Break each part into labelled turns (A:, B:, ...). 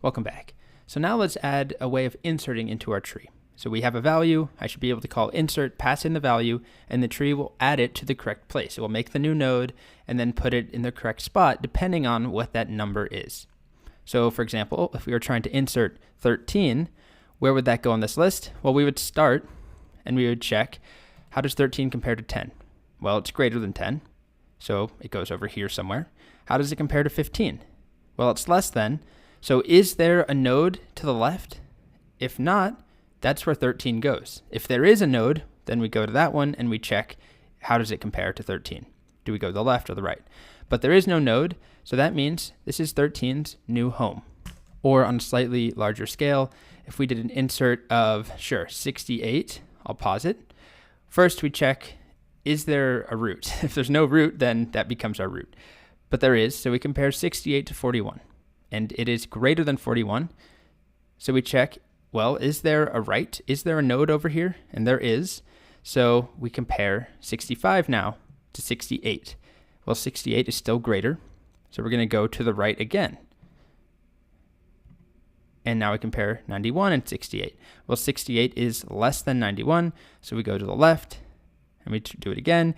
A: Welcome back. So now let's add a way of inserting into our tree. So we have a value. I should be able to call insert, pass in the value, and the tree will add it to the correct place. It will make the new node and then put it in the correct spot depending on what that number is. So for example, if we were trying to insert 13, where would that go on this list? Well, we would start and we would check, how does 13 compare to 10? Well, it's greater than 10, so it goes over here somewhere. How does it compare to 15? Well, it's less than. So is there a node to the left? If not, that's where 13 goes. If there is a node, then we go to that one and we check, how does it compare to 13? Do we go to the left or the right? But there is no node, so that means this is 13's new home. Or on a slightly larger scale, if we did an insert of, 68, I'll pause it. First we check, is there a root? If there's no root, then that becomes our root. But there is, so we compare 68 to 41. And it is greater than 41. So we check, well, is there a right? Is there a node over here? And there is. So we compare 65 now to 68. Well, 68 is still greater. So we're going to go to the right again. And now we compare 91 and 68. Well, 68 is less than 91. So we go to the left and we do it again.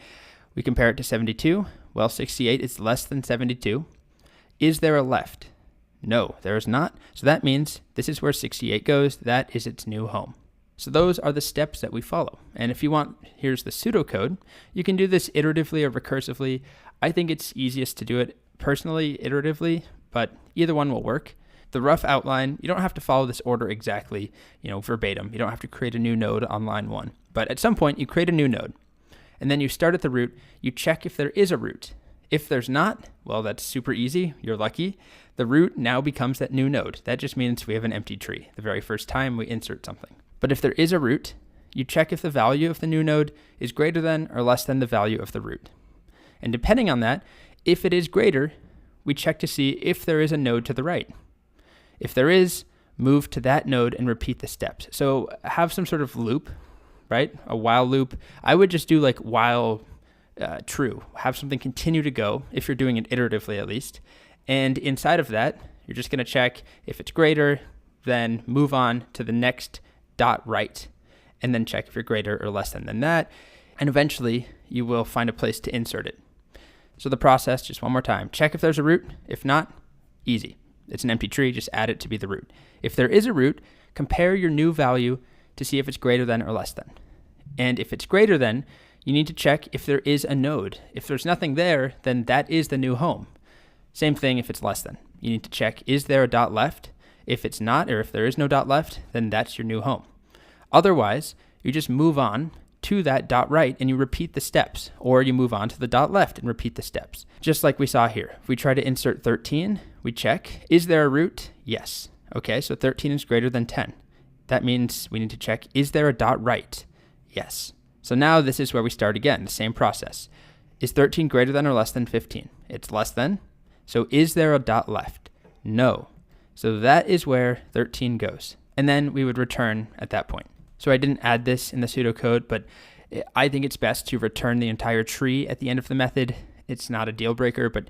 A: We compare it to 72. Well, 68 is less than 72. Is there a left? No, there is not. So that means this is where 68 goes. That is its new home. So those are the steps that we follow. And if you want, here's the pseudocode. You can do this iteratively or recursively. I think it's easiest to do it personally iteratively, but either one will work. The rough outline, you don't have to follow this order exactly, verbatim. You don't have to create a new node on line 1. But at some point, you create a new node. And then you start at the root. You check if there is a root. If there's not, well, that's super easy. You're lucky. The root now becomes that new node. That just means we have an empty tree the very first time we insert something. But if there is a root, you check if the value of the new node is greater than or less than the value of the root. And depending on that, if it is greater, we check to see if there is a node to the right. If there is, move to that node and repeat the steps. So have some sort of loop, right? A while loop. I would just do like while true. Have something continue to go, if you're doing it iteratively at least. And inside of that, you're just going to check if it's greater, then move on to the next dot right, and then check if you're greater or less than that. And eventually, you will find a place to insert it. So the process, just one more time. Check if there's a root. If not, easy. It's an empty tree, just add it to be the root. If there is a root, compare your new value to see if it's greater than or less than. And if it's greater than, you need to check if there is a node. If there's nothing there, then that is the new home. Same thing if it's less than. You need to check, is there a dot left? If it's not, or if there is no dot left, then that's your new home. Otherwise, you just move on to that dot right and you repeat the steps, or you move on to the dot left and repeat the steps. Just like we saw here. If we try to insert 13, we check, is there a root? Yes. Okay, so 13 is greater than 10. That means we need to check, is there a dot right? Yes. So now this is where we start again, the same process. Is 13 greater than or less than 15? It's less than. So is there a dot left? No. So that is where 13 goes. And then we would return at that point. So I didn't add this in the pseudocode, but I think it's best to return the entire tree at the end of the method. It's not a deal breaker, but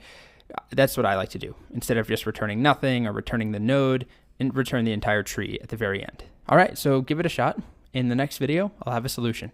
A: that's what I like to do. Instead of just returning nothing or returning the node, and return the entire tree at the very end. All right, so give it a shot. In the next video, I'll have a solution.